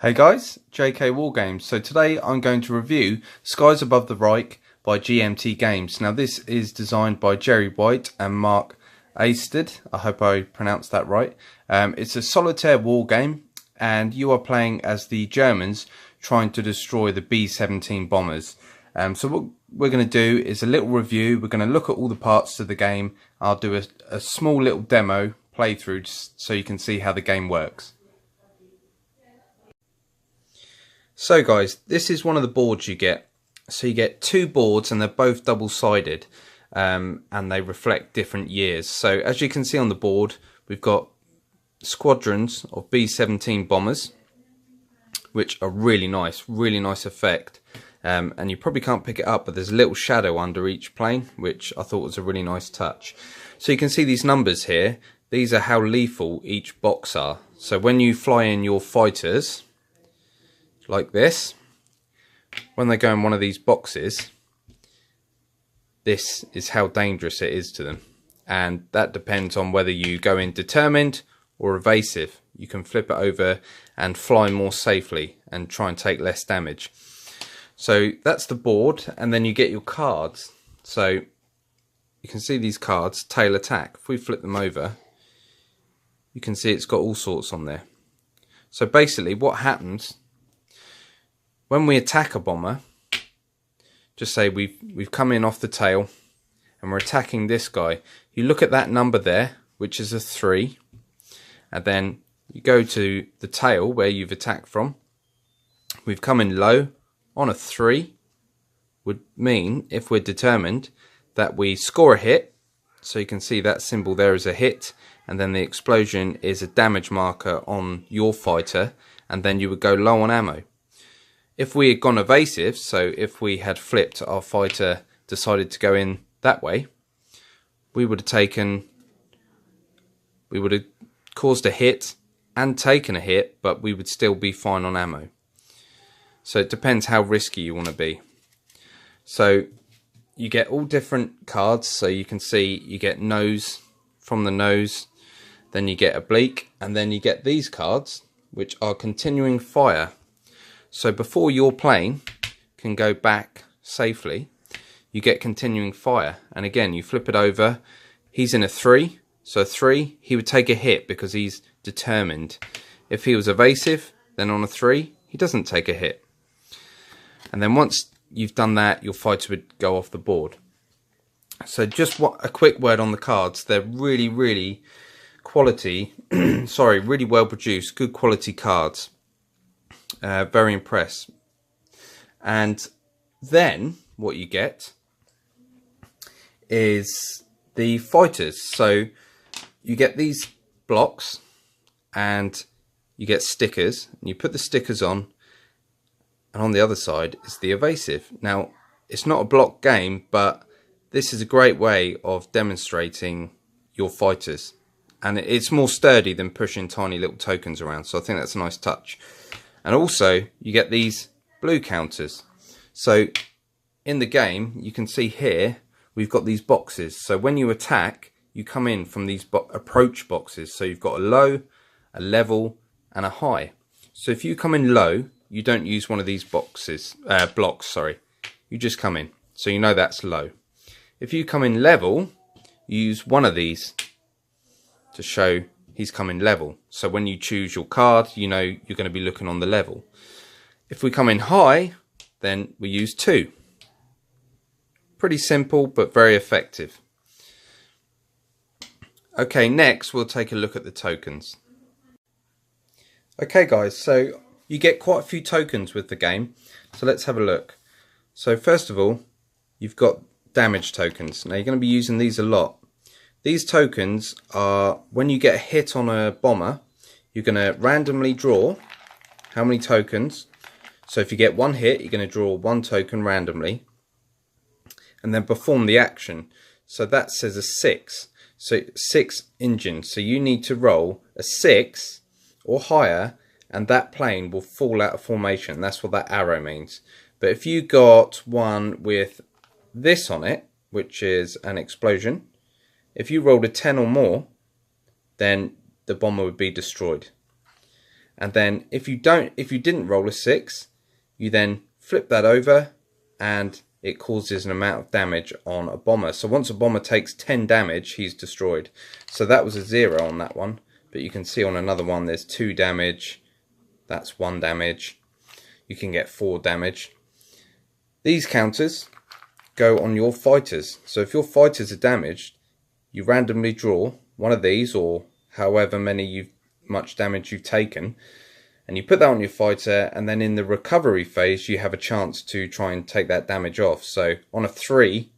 Hey guys, JK Wargames. So today I'm going to review Skies Above the Reich by GMT Games. Now this is designed by Jerry White and Mark Aisted. I hope I pronounced that right. It's a solitaire war game and you are playing as the Germans trying to destroy the B-17 bombers. So what we're going to do is a little review. We're going to look at all the parts of the game. I'll do a small little demo playthrough just so you can see how the game works. So guys, this is one of the boards you get. So you get two boards and they're both double-sided and they reflect different years. So as you can see on the board, we've got squadrons of B-17 bombers, which are really nice effect. And you probably can't pick it up, but there's a little shadow under each plane, which I thought was a really nice touch. So you can see these numbers here. These are how lethal each box are. So when you fly in your fighters, like this, when they go in one of these boxes, this is how dangerous it is to them, and that depends on whether you go in determined or evasive. You can flip it over and fly more safely and try and take less damage. So that's the board, and then you get your cards. So you can see these cards, tail attack. If we flip them over, you can see it's got all sorts on there. So basically what happens when we attack a bomber, just say we've come in off the tail and we're attacking this guy. You look at that number there, which is a 3, and then you go to the tail where you've attacked from. We've come in low on a 3, would mean, if we're determined, that we score a hit. So you can see that symbol there is a hit, and then the explosion is a damage marker on your fighter, and then you would go low on ammo. If we had gone evasive, so if we had flipped, our fighter decided to go in that way, we would have caused a hit and taken a hit, but we would still be fine on ammo. So it depends how risky you want to be. So you get all different cards. So you can see you get nose from the nose, then you get oblique, and then you get these cards, which are continuing fire. So before your plane can go back safely, you get continuing fire. And again, you flip it over. He's in a 3. So 3, he would take a hit because he's determined. If he was evasive, then on a 3, he doesn't take a hit. And then once you've done that, your fighter would go off the board. So just a quick word on the cards. They're really quality, really well produced, good quality cards. Very impressed. And then what you get is the fighters. So you get these blocks and you get stickers, and you put the stickers on, and on the other side is the evasive. Now it's not a block game, but this is a great way of demonstrating your fighters, and it's more sturdy than pushing tiny little tokens around, so I think that's a nice touch. And also you get these blue counters. So in the game you can see here we've got these boxes. So when you attack, you come in from these approach boxes. So you've got a low, a level, and a high. So if you come in low, you don't use one of these blocks, you just come in. So you know that's low. If you come in level, you use one of these to show he's coming level. So when you choose your card, you know you're going to be looking on the level. If we come in high, then we use 2. Pretty simple, but very effective. Okay, next we'll take a look at the tokens. Okay guys, so you get quite a few tokens with the game. So let's have a look. So first of all, you've got damage tokens. Now you're going to be using these a lot. These tokens are when you get a hit on a bomber, you're going to randomly draw how many tokens. So if you get one hit, you're going to draw 1 token randomly and then perform the action. So that says a 6. So 6 engines. So you need to roll a 6 or higher and that plane will fall out of formation. That's what that arrow means. But if you got one with this on it, which is an explosion, if you rolled a 10 or more, then the bomber would be destroyed. And then if you didn't roll a 6, you then flip that over and it causes an amount of damage on a bomber. So once a bomber takes 10 damage, he's destroyed. So that was a 0 on that one, but you can see on another one there's 2 damage, that's 1 damage. You can get 4 damage. These counters go on your fighters. So if your fighters are damaged, you randomly draw one of these, or however much damage you've taken, and you put that on your fighter, and then in the recovery phase you have a chance to try and take that damage off. So on a 3,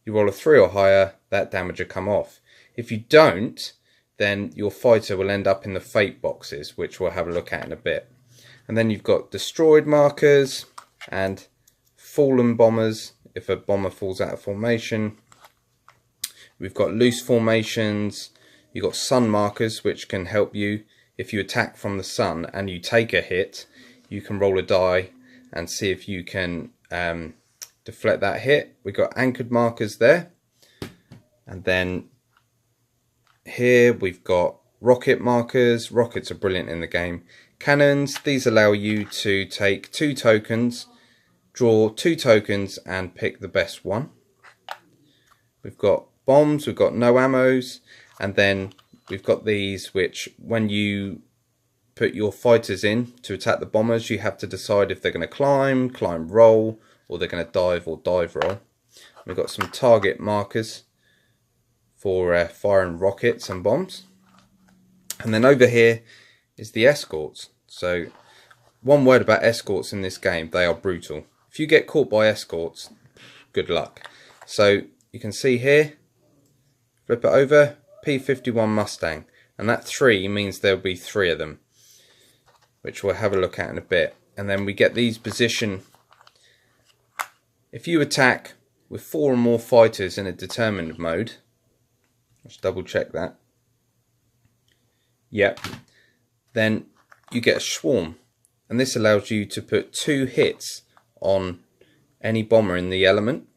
you roll a 3 or higher, that damage will come off. If you don't, then your fighter will end up in the fate boxes, which we'll have a look at in a bit. And then you've got destroyed markers and fallen bombers if a bomber falls out of formation. We've got loose formations. You've got sun markers, which can help you if you attack from the sun and you take a hit. You can roll a die and see if you can deflect that hit. We've got anchored markers there. And then here we've got rocket markers. Rockets are brilliant in the game. Cannons, these allow you to take 2 tokens, draw 2 tokens and pick the best one. We've got bombs, we've got no ammos, and then we've got these which when you put your fighters in to attack the bombers, you have to decide if they're going to climb, roll, or they're going to dive or dive roll. We've got some target markers for firing rockets and bombs. And then over here is the escorts. So one word about escorts in this game, they are brutal. If you get caught by escorts, good luck. So you can see here, flip it over, P51 Mustang, and that 3 means there'll be 3 of them, which we'll have a look at in a bit. And then we get these position. If you attack with 4 or more fighters in a determined mode, let's double check that. Yep. Then you get a swarm, and this allows you to put 2 hits on any bomber in the element.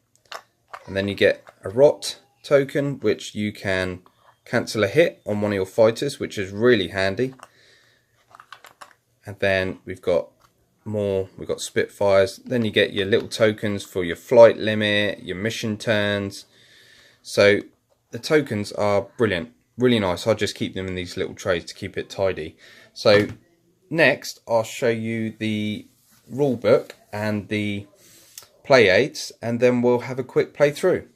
And then you get a rot token, which you can cancel a hit on one of your fighters, which is really handy. And then we've got Spitfires. Then you get your little tokens for your flight limit, your mission turns. So the tokens are brilliant, really nice. I just keep them in these little trays to keep it tidy. So next I'll show you the rule book and the play aids, and then we'll have a quick playthrough.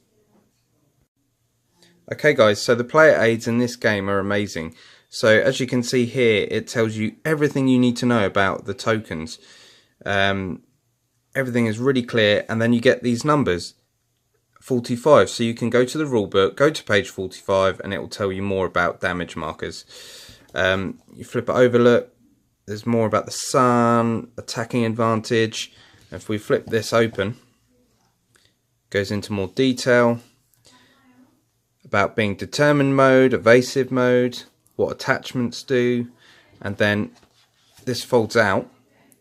Okay guys, so the player aids in this game are amazing. So as you can see here, it tells you everything you need to know about the tokens. Everything is really clear, and then you get these numbers 45, so you can go to the rule book, go to page 45, and it will tell you more about damage markers. You flip it over, look, there's more about the sun, attacking advantage. If we flip this open, it goes into more detail about being determined mode, evasive mode, what attachments do, and then this folds out.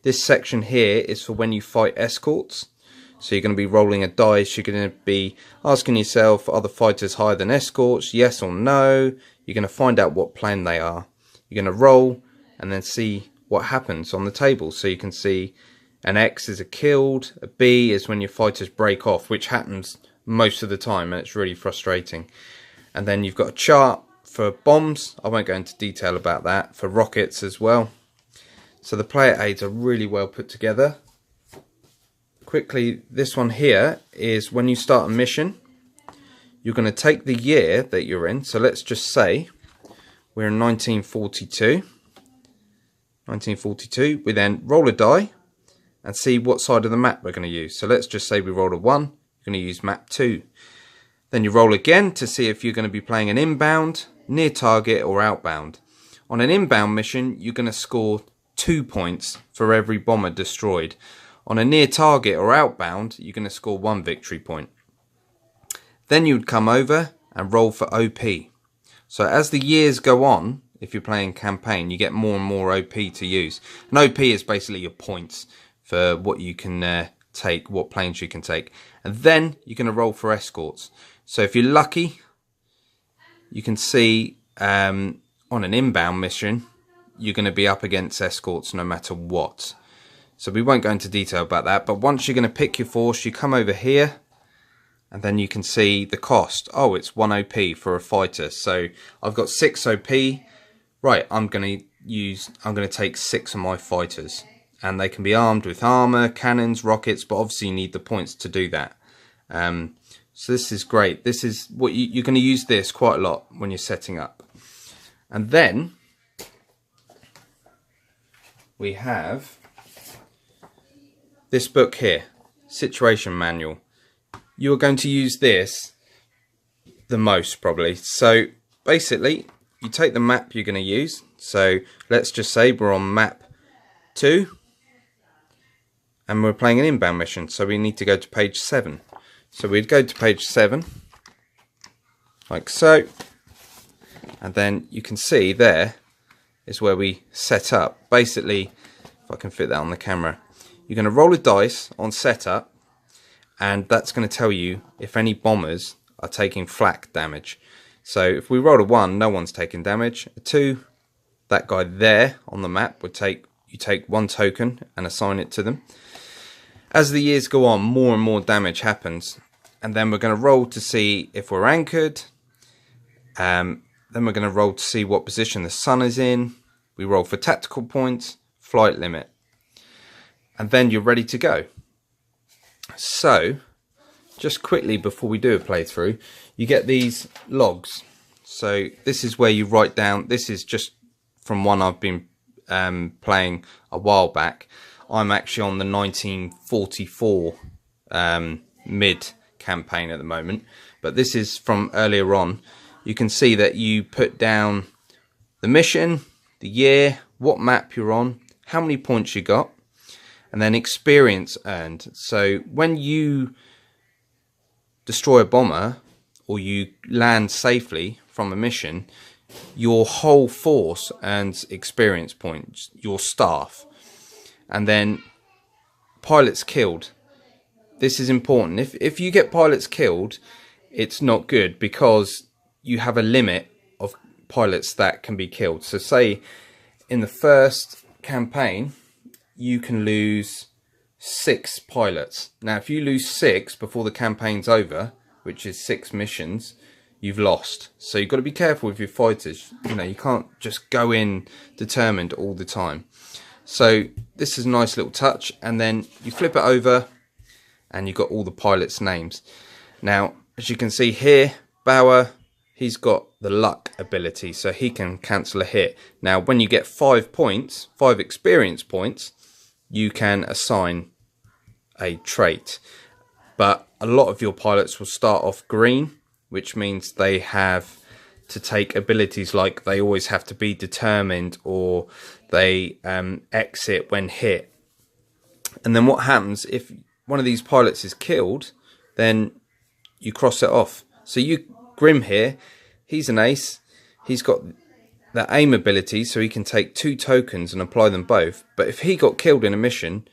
This section here is for when you fight escorts. So you're going to be rolling a dice, you're going to be asking yourself, are the fighters higher than escorts, yes or no? You're going to find out what plane they are. You're going to roll and then see what happens on the table. So you can see an X is a killed, a B is when your fighters break off, which happens most of the time, and it's really frustrating. And then you've got a chart for bombs, I won't go into detail about that, for rockets as well. So the player aids are really well put together. Quickly, this one here is when you start a mission, you're going to take the year that you're in. So let's just say we're in 1942. 1942, we then roll a die and see what side of the map we're going to use. So let's just say we roll a 1, you're going to use map 2. Then you roll again to see if you're going to be playing an inbound, near target or outbound. On an inbound mission, you're going to score 2 points for every bomber destroyed. On a near target or outbound, you're going to score 1 victory point. Then you would come over and roll for OP. So as the years go on, if you're playing campaign, you get more and more OP to use. And OP is basically your points for what you can take, what planes you can take. And then you're going to roll for escorts. So if you're lucky, you can see on an inbound mission, you're going to be up against escorts no matter what. So we won't go into detail about that, but once you're going to pick your force, you come over here and then you can see the cost. Oh, it's 1 OP for a fighter. So I've got 6 OP. Right, I'm going to take 6 of my fighters, and they can be armed with armor, cannons, rockets, but obviously you need the points to do that. So this is great. This is what you're going to use this quite a lot when you're setting up. And then we have this book here, Situation Manual. You're going to use this the most probably. So basically you take the map you're going to use. So let's just say we're on map 2 and we're playing an inbound mission, so we need to go to page 7. So we'd go to page 7 like so, and then you can see there is where we set up. Basically, if I can fit that on the camera, you're going to roll a dice on setup, and that's going to tell you if any bombers are taking flak damage. So if we roll a 1, no one's taking damage. A 2, that guy there on the map would take, you take 1 token and assign it to them. As the years go on, more and more damage happens, and then we're going to roll to see if we're anchored. Then we're going to roll to see what position the sun is in. We roll for tactical points, flight limit, and then you're ready to go. So just quickly before we do a playthrough, you get these logs. So this is where you write down, this is just from one I've been playing a while back. I'm actually on the 1944 mid campaign at the moment, but this is from earlier on. You can see that you put down the mission, the year, what map you're on, how many points you got, and then experience earned. So when you destroy a bomber or you land safely from a mission, your whole force earns experience points, your staff. And then pilots killed. This is important. If you get pilots killed, it's not good, because you have a limit of pilots that can be killed. So say in the first campaign you can lose 6 pilots. Now if you lose 6 before the campaign's over, which is 6 missions, you've lost. So you've got to be careful with your fighters. You know, you can't just go in determined all the time. So this is a nice little touch, and then you flip it over and you've got all the pilots' names. Now as you can see here, Bauer, he's got the luck ability, so he can cancel a hit. Now when you get 5 points, 5 experience points, you can assign a trait. But a lot of your pilots will start off green, which means they have to take abilities like they always have to be determined, or they exit when hit. And then what happens if one of these pilots is killed, then you cross it off. So you, Grim here, he's an ace, he's got that aim ability, so he can take 2 tokens and apply them both. But if he got killed in a mission,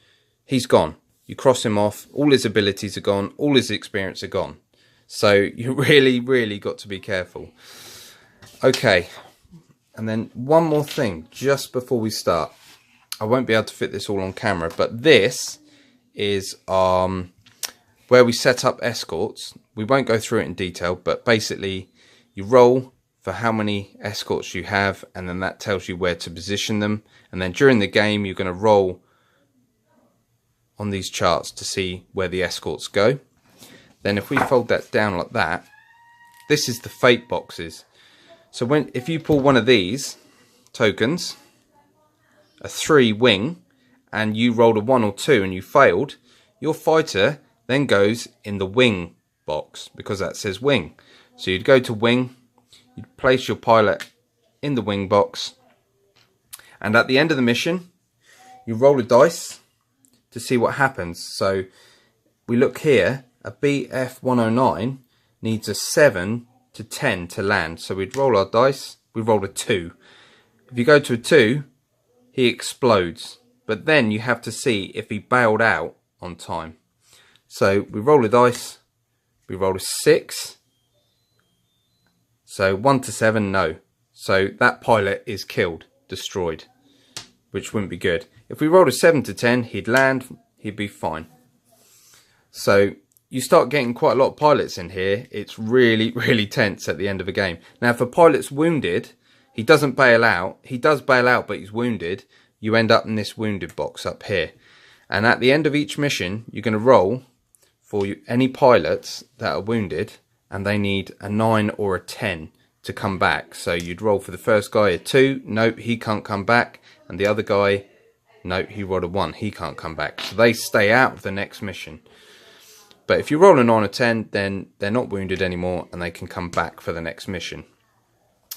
he's gone. You cross him off, all his abilities are gone, all his experience are gone. So you really got to be careful. Okay, and then one more thing just before we start. I won't be able to fit this all on camera, but this is where we set up escorts. We won't go through it in detail, but basically you roll for how many escorts you have, and then that tells you where to position them. And then during the game you're going to roll on these charts to see where the escorts go. Then if we fold that down like that, this is the fate boxes. So if you pull one of these tokens, a 3 wing, and you rolled a 1 or 2 and you failed, your fighter then goes in the wing box, because that says wing. So you'd go to wing, you'd place your pilot in the wing box, and at the end of the mission you roll a dice to see what happens. So we look here, a BF 109 needs a 7 to 10 to land. So we'd roll our dice, we rolled a 2. If you go to a 2, he explodes, but then you have to see if he bailed out on time. So we roll a dice, we roll a 6, so 1 to 7, no. So that pilot is killed, destroyed. which wouldn't be good. If we rolled a 7 to 10, he'd land, he'd be fine. So you start getting quite a lot of pilots in here. It's really, really tense at the end of a game. Now, if a pilot's wounded, he doesn't bail out. He does bail out, but he's wounded. You end up in this wounded box up here. And at the end of each mission, you're going to roll for any pilots that are wounded, and they need a 9 or a 10 to come back. So you'd roll for the first guy a 2. Nope, he can't come back. And the other guy, nope, he rolled a 1. He can't come back. So they stay out of the next mission. But if you roll a 9 or 10, then they're not wounded anymore and they can come back for the next mission.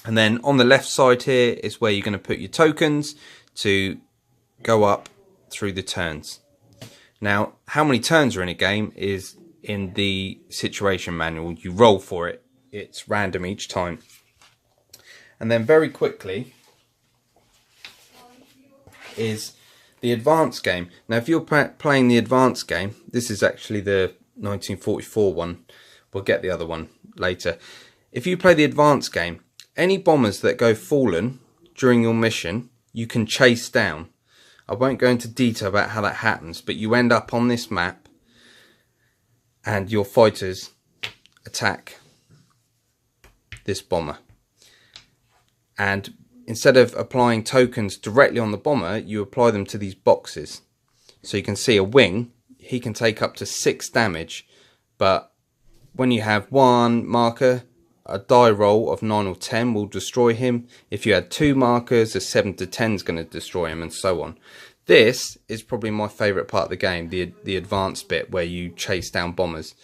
And then on the left side here is where you're going to put your tokens to go up through the turns. Now, how many turns are in a game is in the situation manual. You roll for it. It's random each time. And then very quickly is the advanced game. Now, if you're playing the advanced game, this is actually the 1944 one. We'll get the other one later. If you play the advanced game, any bombers that go fallen during your mission, you can chase down. I won't go into detail about how that happens, but you end up on this map and your fighters attack this bomber. And instead of applying tokens directly on the bomber, you apply them to these boxes. So you can see a wing, he can take up to 6 damage, but when you have 1 marker, a die roll of 9 or 10 will destroy him. If you had 2 markers, a 7 to 10 is going to destroy him, and so on. This is probably my favourite part of the game, the advanced bit where you chase down bombers,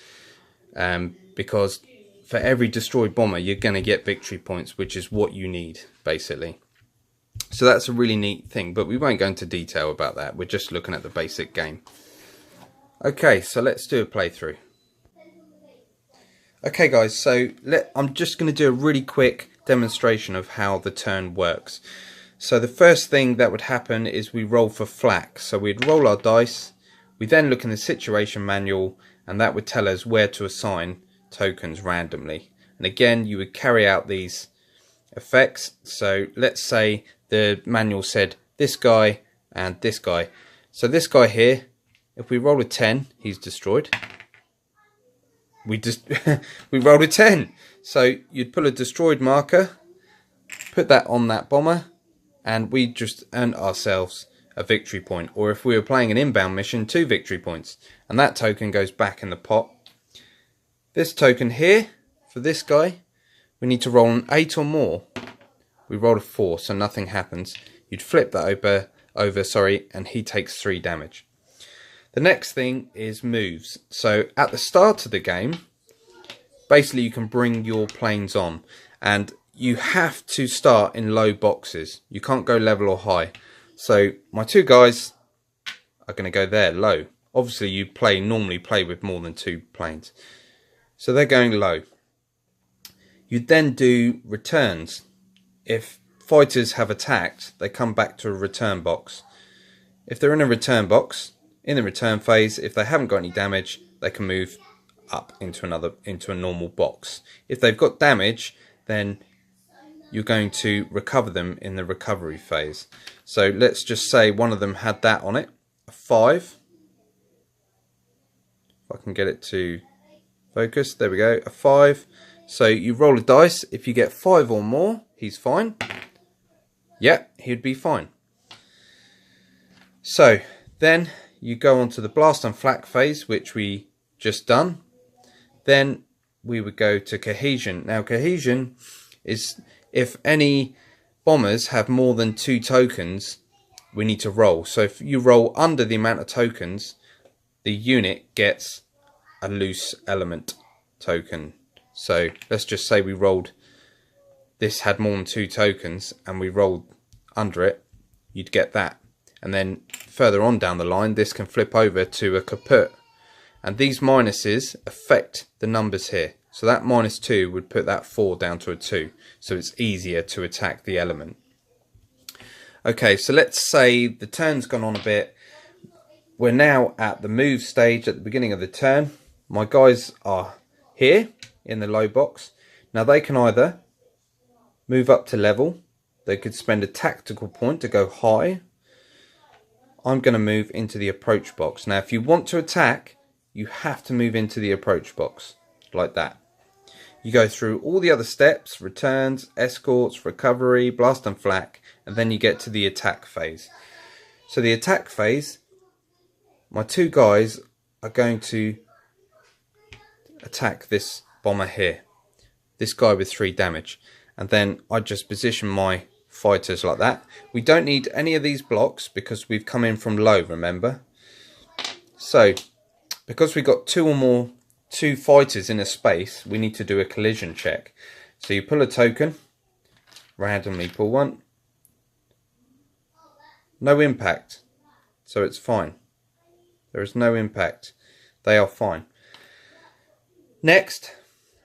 because for every destroyed bomber you're going to get victory points, which is what you need basically. So that's a really neat thing, but we won't go into detail about that. We're just looking at the basic game. Okay, so let's do a playthrough. Okay guys, so I'm just going to do a really quick demonstration of how the turn works. So the first thing that would happen is we roll for flak. So we'd roll our dice, we then look in the situation manual, and that would tell us where to assign tokens randomly. And again, you would carry out these effects. So let's say the manual said this guy and this guy. So this guy here, if we roll a 10, he's destroyed. We rolled a 10. So you'd pull a destroyed marker, put that on that bomber, and we just earned ourselves a victory point. Or if we were playing an inbound mission, 2 victory points. And that token goes back in the pot. This token here, for this guy, we need to roll an 8 or more. We rolled a 4, so nothing happens. You'd flip that over, and he takes 3 damage. The next thing is moves. So at the start of the game, basically you can bring your planes on, and you have to start in low boxes. You can't go level or high. So my 2 guys are going to go there, low. Obviously you normally play with more than 2 planes. So they're going low. You then do returns. If fighters have attacked, they come back to a return box. If they're in a return box, in the return phase, if they haven't got any damage, they can move up into a normal box. If they've got damage, then you're going to recover them in the recovery phase. So let's just say one of them had that on it, a 5. If I can get it to focus, there we go, a 5. So you roll a dice. If you get 5 or more, he's fine. Yeah, he'd be fine. So then you go on to the blast and flak phase, which we just done. Then we would go to cohesion. Now cohesion is if any bombers have more than 2 tokens, we need to roll. So if you roll under the amount of tokens, the unit gets a loose element token. So let's just say we rolled, this had more than 2 tokens, and we rolled under it, you'd get that. And then further on down the line, this can flip over to a kaput. And these minuses affect the numbers here. So that -2 would put that 4 down to a 2. So it's easier to attack the element. Okay, so let's say the turn's gone on a bit. We're now at the move stage at the beginning of the turn. My guys are here in the low box. Now they can either move up to level. They could spend a tactical point to go high. I'm going to move into the approach box. Now if you want to attack, you have to move into the approach box like that. You go through all the other steps, returns, escorts, recovery, blast and flak, and then you get to the attack phase. So the attack phase, my two guys are going to attack this bomber here, this guy with 3 damage, and then I just position my fighters like that. We don't need any of these blocks because we've come in from low, remember. So because we've got two fighters in a space, we need to do a collision check. So you pull a token, randomly pull one, no impact, so it's fine. There is no impact, they are fine. Next,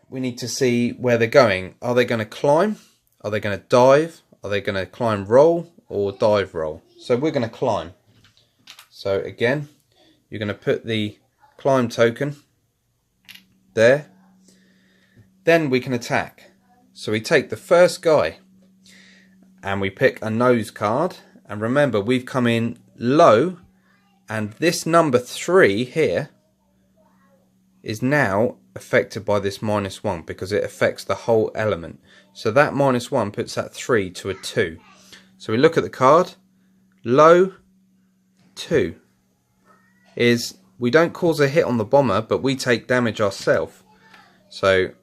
we need to see where they're going. Are they going to climb? Are they going to dive? Are they going to climb roll or dive roll? So we're going to climb. So again, you're going to put the climb token there. Then we can attack. So we take the first guy and we pick a nose card. And remember, we've come in low, and this number 3 here is now affected by this -1 because it affects the whole element. So that -1 puts that 3 to a 2. So we look at the card. Low 2 is, we don't cause a hit on the bomber, but we take damage ourselves. So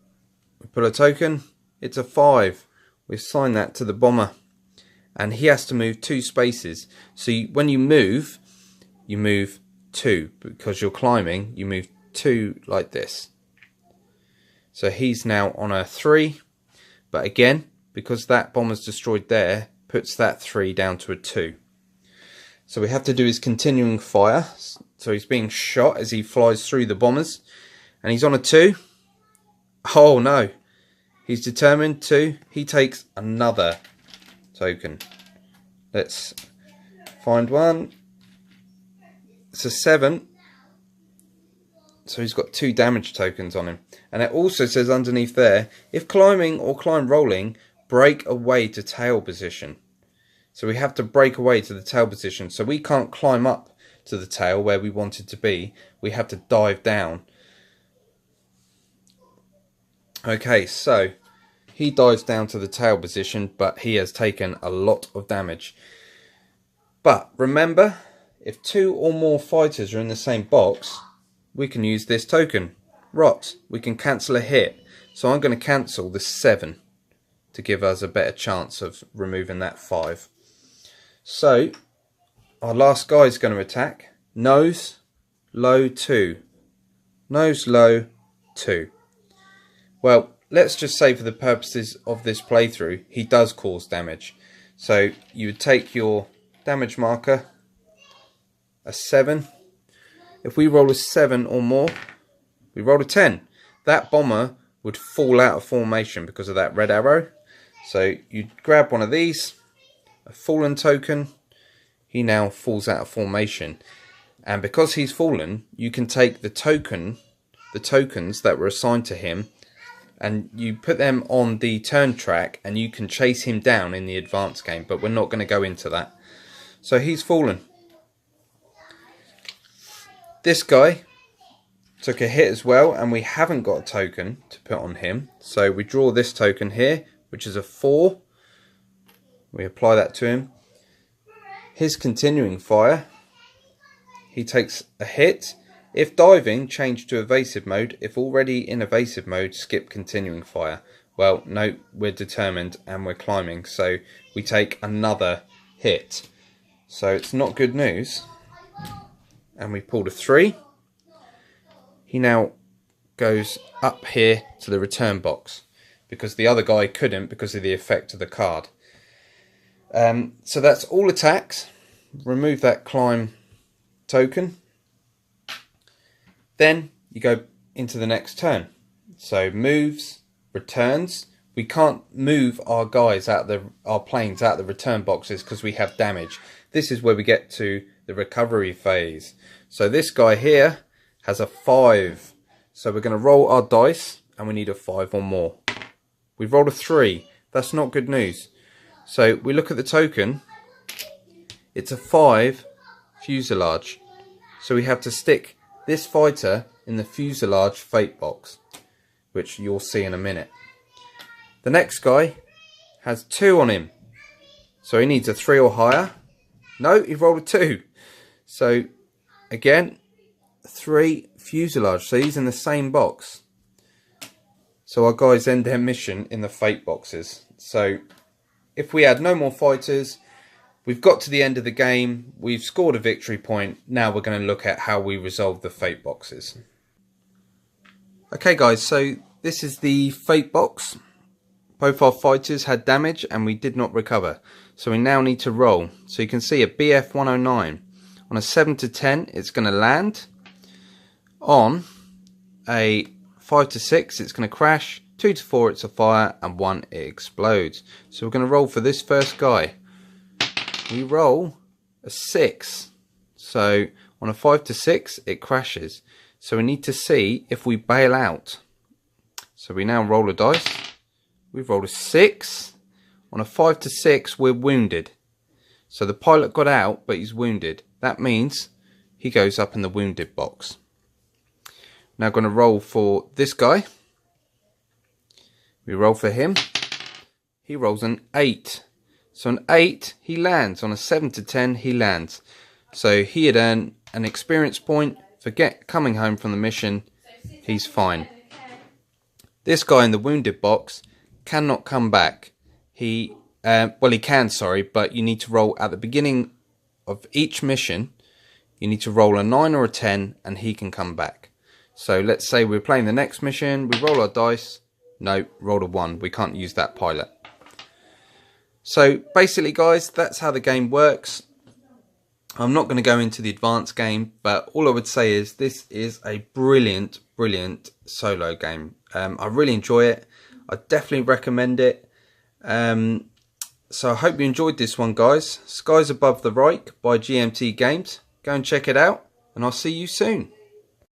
we pull a token, it's a 5. We assign that to the bomber, and he has to move 2 spaces. So when you move 2, because you're climbing, you move 2 like this. So he's now on a 3, but again, because that bomber's destroyed there, puts that 3 down to a 2. So we have to do his continuing fire. So he's being shot as he flies through the bombers, and he's on a 2. Oh no, he's determined to, he takes another token. Let's find one. It's a 7. So he's got 2 damage tokens on him. And it also says underneath there, if climbing or climb rolling, break away to tail position. So we have to break away to the tail position. So we can't climb up to the tail where we want it to be. We have to dive down. Okay, so he dives down to the tail position, but he has taken a lot of damage. But remember, if 2 or more fighters are in the same box, we can use this token, Rot. We can cancel a hit. So I'm going to cancel the 7 to give us a better chance of removing that 5. So our last guy is going to attack. Nose, low 2. Nose, low 2. Well, let's just say for the purposes of this playthrough, he does cause damage. So you would take your damage marker, a 7. If we roll a 7 or more, we roll a 10. That bomber would fall out of formation because of that red arrow. So you grab one of these, a fallen token. He now falls out of formation. And because he's fallen, you can take the tokens that were assigned to him, and you put them on the turn track, and you can chase him down in the advanced game. But we're not going to go into that. So he's fallen. This guy took a hit as well, and we haven't got a token to put on him. So we draw this token here, which is a 4. We apply that to him. His continuing fire, he takes a hit. If diving, change to evasive mode. If already in evasive mode, skip continuing fire. Well, no, we're determined and we're climbing, so we take another hit. So it's not good news. And we pulled a 3. He now goes up here to the return box, because the other guy couldn't because of the effect of the card. So that's all attacks. Remove that climb token. Then you go into the next turn. So moves, returns. We can't move our guys out our planes out of the return boxes because we have damage. This is where we get to the recovery phase. So this guy here has a 5. So we're going to roll our dice, and we need a 5 or more. We've rolled a 3. That's not good news. So we look at the token. It's a 5 fuselage. So we have to stick this fighter in the fuselage fate box, which you'll see in a minute. The next guy has 2 on him, so he needs a 3 or higher. No, he rolled a 2. So again, 3 fuselage, so he's in the same box. So our guys end their mission in the fate boxes. So if we had no more fighters, we've got to the end of the game, we've scored a victory point. Now we're going to look at how we resolve the fate boxes. Okay guys, so this is the fate box. Both our fighters had damage and we did not recover. So we now need to roll. So you can see a BF 109. On a 7 to 10 it's going to land. On a 5 to 6 it's going to crash. 2 to 4 it's a fire, and 1 it explodes. So we're going to roll for this first guy. We roll a 6. So on a 5 to 6 it crashes. So we need to see if we bail out. So we now roll a dice. We've rolled a 6. On a 5 to 6 we're wounded. So the pilot got out but he's wounded. That means he goes up in the wounded box. Now going to roll for this guy. We roll for him. He rolls an 8. So an 8 he lands. On a 7 to 10 he lands. So he had earned an experience point for coming home from the mission. He's fine. This guy in the wounded box cannot come back. He can, sorry, but you need to roll at the beginning of each mission. You need to roll a 9 or a 10 and he can come back. So let's say we're playing the next mission, we roll our dice. No, rolled a 1. We can't use that pilot. So basically guys, that's how the game works. I'm not going to go into the advanced game, but all I would say is this is a brilliant, brilliant solo game. I really enjoy it. I definitely recommend it. So I hope you enjoyed this one guys. Skies Above the Reich by GMT Games. Go and check it out and I'll see you soon.